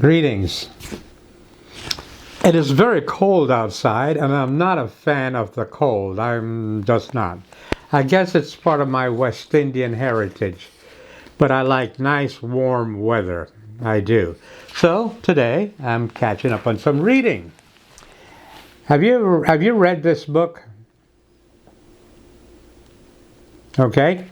Greetings. It is very cold outside, and I'm not a fan of the cold. I'm just not. I guess it's part of my West Indian heritage, but I like nice warm weather. I do. So today I'm catching up on some reading. Have you read this book? Okay.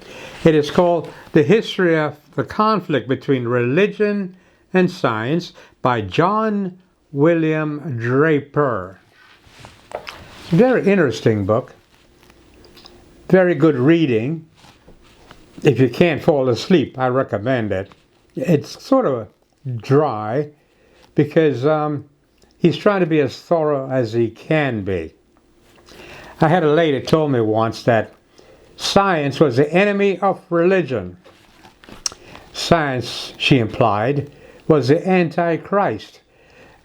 It is called The History of the Conflict Between Religion and Science by John William Draper. It's a very interesting book. Very good reading. If you can't fall asleep, I recommend it. It's sort of dry because he's trying to be as thorough as he can be. I had a lady told me once that science was the enemy of religion. Science, she implied, was the Antichrist.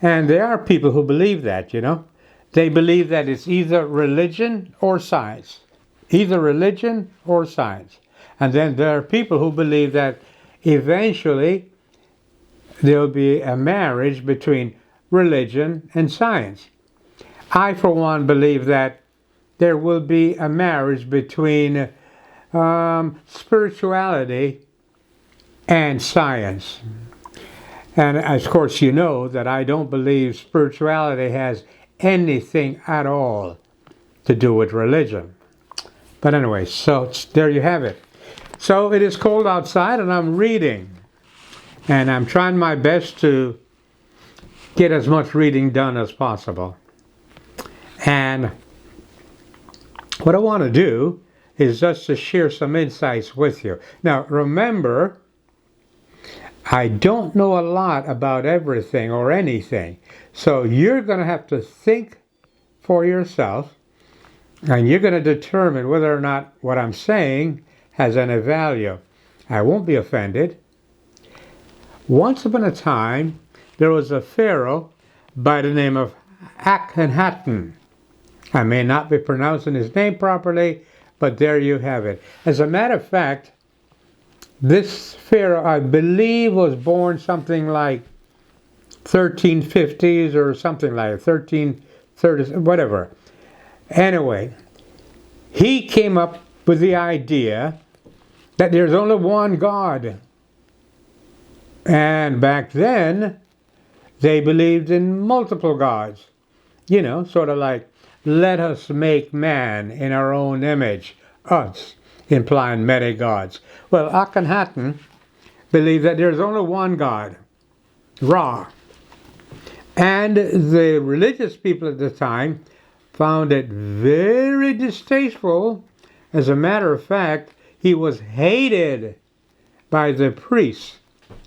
And there are people who believe that, you know. They believe that it's either religion or science. Either religion or science. And then there are people who believe that eventually there will be a marriage between religion and science. I, for one, believe that there will be a marriage between spirituality and science. And of course you know that I don't believe spirituality has anything at all to do with religion. But anyway, so there you have it. So it is cold outside and I'm reading. And I'm trying my best to get as much reading done as possible. And what I want to do is just to share some insights with you. Now remember, I don't know a lot about everything or anything. So you're going to have to think for yourself, and you're going to determine whether or not what I'm saying has any value. I won't be offended. Once upon a time, there was a pharaoh by the name of Akhenaten. I may not be pronouncing his name properly, but there you have it. As a matter of fact, this pharaoh, I believe, was born something like 1350s or something like 1330s, whatever. Anyway, he came up with the idea that there's only one God. And back then, they believed in multiple gods. You know, sort of like, let us make man in our own image, us, implying many gods. Well, Akhenaten believed that there's only one God, Ra. And the religious people at the time found it very distasteful. As a matter of fact, he was hated by the priests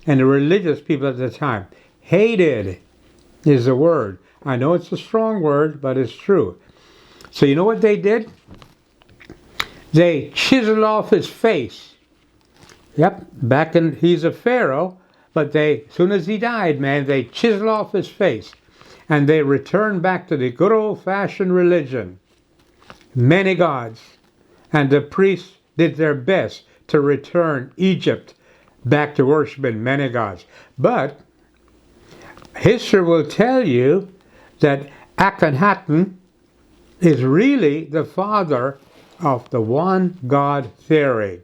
and the religious people at the time. Hated is the word. I know it's a strong word, but it's true. So you know what they did? They chiseled off his face. Yep, he's a pharaoh, but as soon as he died, man, they chiseled off his face. And they returned back to the good old-fashioned religion. Many gods. And the priests did their best to return Egypt back to worshiping many gods. But history will tell you that Akhenaten is really the father of the one God theory.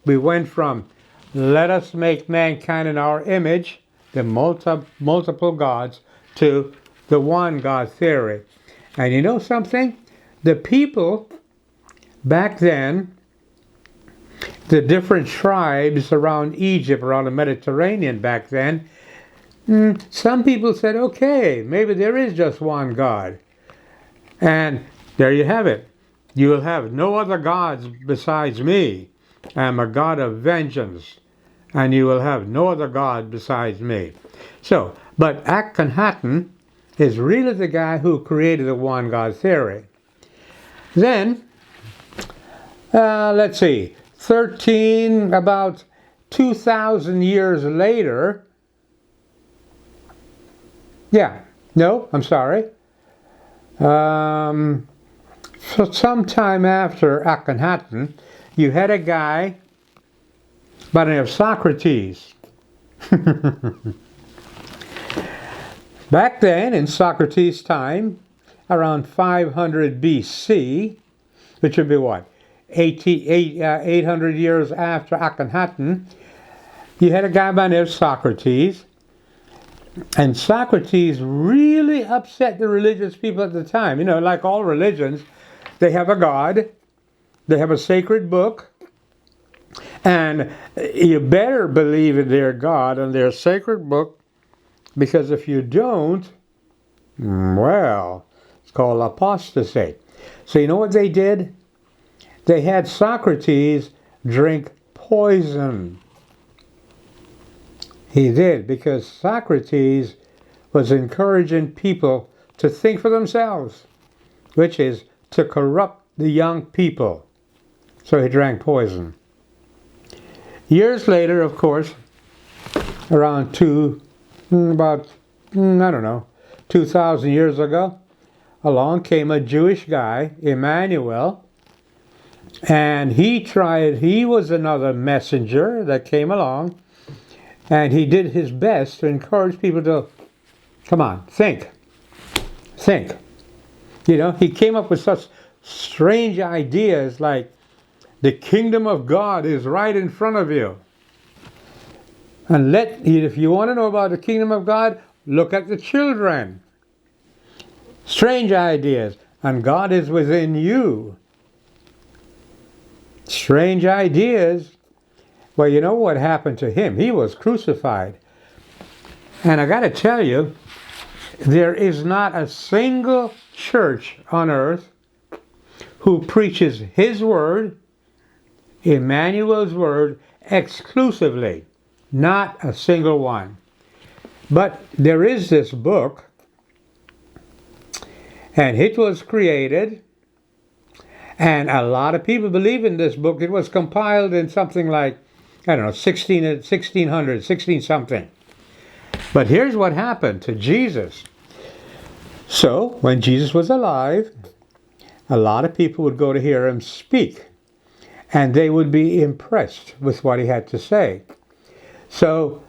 We went from let us make mankind in our image, the multiple gods, to the one God theory. And you know something? The people back then, the different tribes around Egypt, around the Mediterranean back then, some people said, okay, maybe there is just one God. And there you have it. You will have no other gods besides me. I am a God of vengeance, and you will have no other God besides me. So, but Akhenaten is really the guy who created the one God theory. Then, let's see, about 2,000 years later, so sometime after Akhenaten, you had a guy by the name of Socrates. Back then, in Socrates' time, around 500 BC, which would be what? 800 years after Akhenaten, you had a guy by the name of Socrates, and Socrates really upset the religious people at the time. Like all religions, they have a god, they have a sacred book, and you better believe in their God and their sacred book, because if you don't, well, it's called apostasy. So you know what they did? They had Socrates drink poison. He did, because Socrates was encouraging people to think for themselves, which is to corrupt the young people. So he drank poison. Years later, of course, around 2,000 years ago, along came a Jewish guy, Emmanuel, and he was another messenger that came along, and he did his best to encourage people to, come on, think. He came up with such strange ideas like, the kingdom of God is right in front of you. And if you want to know about the kingdom of God, look at the children. Strange ideas. And God is within you. Strange ideas. Well, you know what happened to him? He was crucified. And I got to tell you, there is not a single church on earth who preaches his word, Emmanuel's word, exclusively. Not a single one. But there is this book, and it was created, and a lot of people believe in this book. It was compiled in something like, 1600, 16 something. But here's what happened to Jesus. So, when Jesus was alive, a lot of people would go to hear him speak, and they would be impressed with what he had to say. So,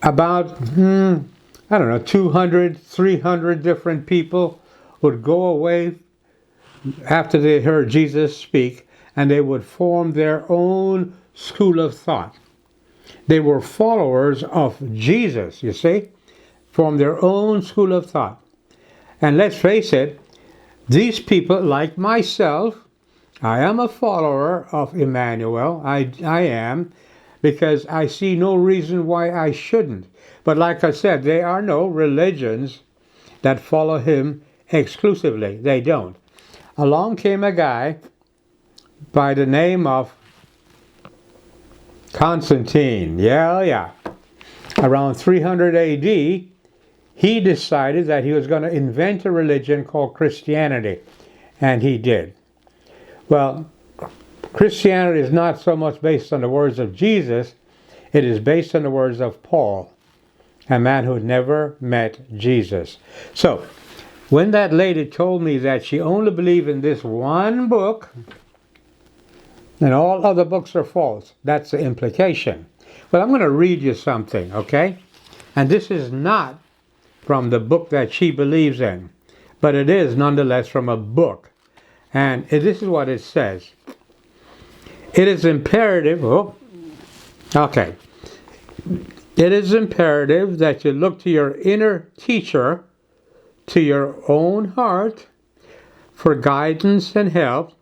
about, 200, 300 different people would go away after they heard Jesus speak, and they would form their own school of thought. They were followers of Jesus, you see, formed their own school of thought. And let's face it, these people, like myself, I am a follower of Emmanuel. I am, because I see no reason why I shouldn't. But like I said, there are no religions that follow him exclusively. They don't. Along came a guy by the name of Constantine. Yeah. Around 300 AD, he decided that he was going to invent a religion called Christianity. And he did. Well, Christianity is not so much based on the words of Jesus. It is based on the words of Paul, a man who had never met Jesus. So, when that lady told me that she only believed in this one book, and all other books are false, that's the implication. Well, I'm going to read you something, okay? And this is not from the book that she believes in, but it is nonetheless from a book. And this is what it says. It is imperative, It is imperative that you look to your inner teacher, to your own heart, for guidance and help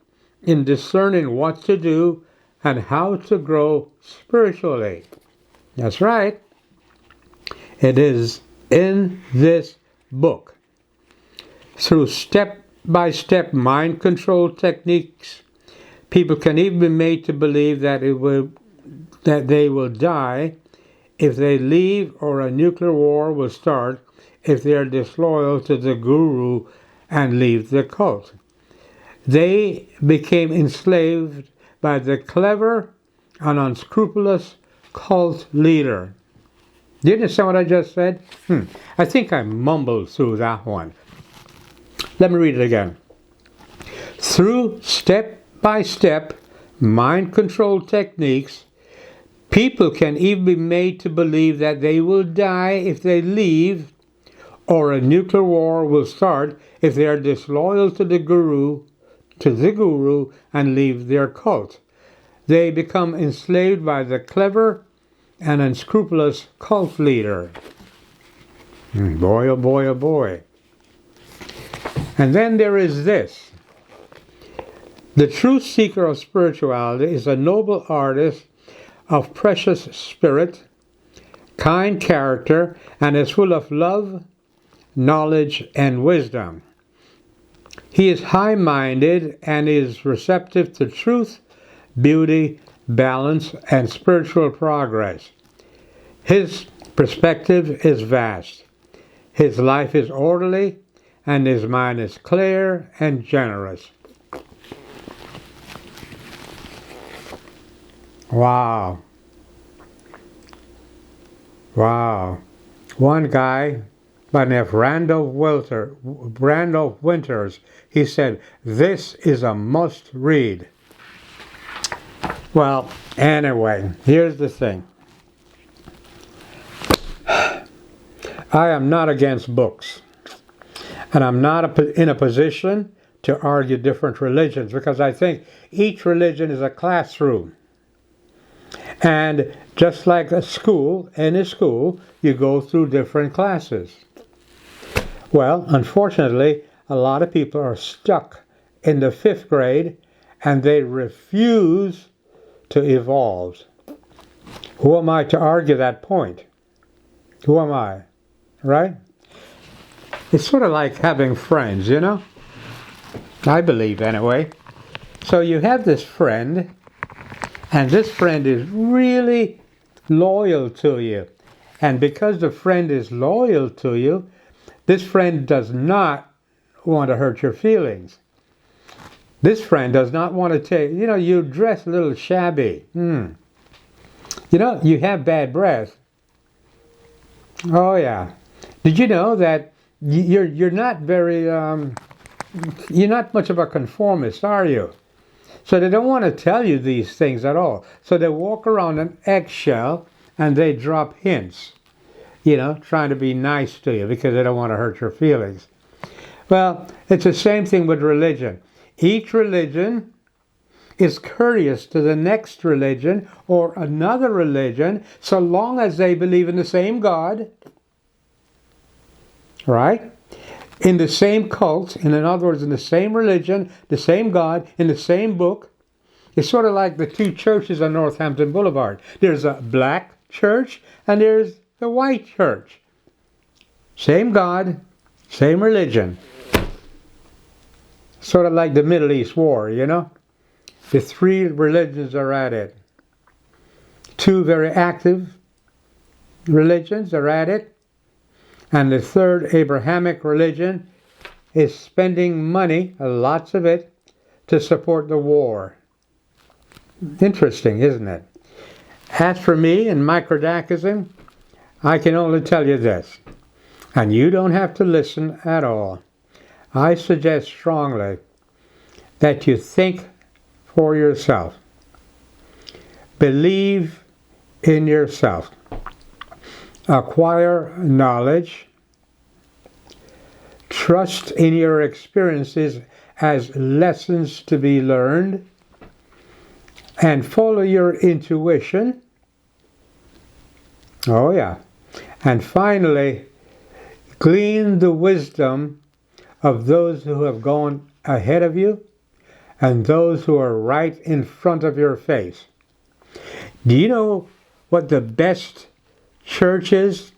in discerning what to do and how to grow spiritually. That's right. It is in this book. Through step-by-step mind control techniques, people can even be made to believe that they will die if they leave, or a nuclear war will start if they are disloyal to the guru and leave the cult. They became enslaved by the clever and unscrupulous cult leader. Do you understand what I just said? I think I mumbled through that one. Let me read it again. Through step-by-step mind control techniques, people can even be made to believe that they will die if they leave, or a nuclear war will start if they are disloyal to the guru, and leave their cult. They become enslaved by the clever and unscrupulous cult leader. Boy, oh boy, oh boy. And then there is this. The true seeker of spirituality is a noble artist of precious spirit, kind character, and is full of love, knowledge, and wisdom. He is high-minded and is receptive to truth, beauty, balance, and spiritual progress. His perspective is vast. His life is orderly, and his mind is clear and generous. Wow. Wow. One guy by the name of Randolph Winters, he said, "This is a must read." Well, anyway, here's the thing. I am not against books. And I'm not in a position to argue different religions, because I think each religion is a classroom. And just like any school, you go through different classes. Well, unfortunately, a lot of people are stuck in the 5th grade and they refuse to evolve. Who am I to argue that point? Who am I? Right? It's sort of like having friends, you know? I believe anyway. So you have this friend, and this friend is really loyal to you. And because the friend is loyal to you, this friend does not want to hurt your feelings. This friend does not want to take, you dress a little shabby. You have bad breath. Oh yeah. Did you know that you're not very, you're not much of a conformist, are you? So they don't want to tell you these things at all. So they walk around an eggshell and they drop hints, trying to be nice to you because they don't want to hurt your feelings. Well, it's the same thing with religion. Each religion is courteous to the next religion or another religion so long as they believe in the same God, right? In the same cult, in other words, in the same religion, the same God, in the same book. It's sort of like the two churches on Northampton Boulevard. There's a black church and there's the white church. Same God, same religion. Sort of like the Middle East war, The 3 religions are at it. 2 very active religions are at it. And the 3rd Abrahamic religion is spending money, lots of it, to support the war. Interesting, isn't it? As for me and Microdacism, I can only tell you this, and you don't have to listen at all. I suggest strongly that you think for yourself. Believe in yourself. Acquire knowledge. Trust in your experiences as lessons to be learned. And follow your intuition. Oh yeah. And finally, glean the wisdom of those who have gone ahead of you and those who are right in front of your face. Do you know what the best church is?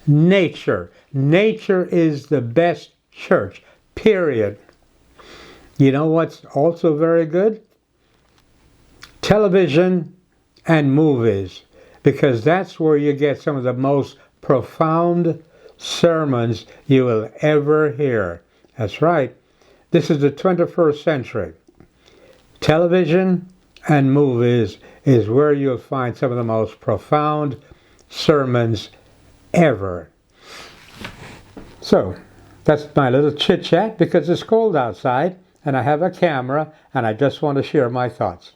Nature. Nature is the best church, period. You know what's also very good? Television and movies, because that's where you get some of the most profound sermons you will ever hear. That's right. This is the 21st century. Television and movies is where you'll find some of the most profound sermons ever. So, that's my little chit-chat because it's cold outside and I have a camera and I just want to share my thoughts.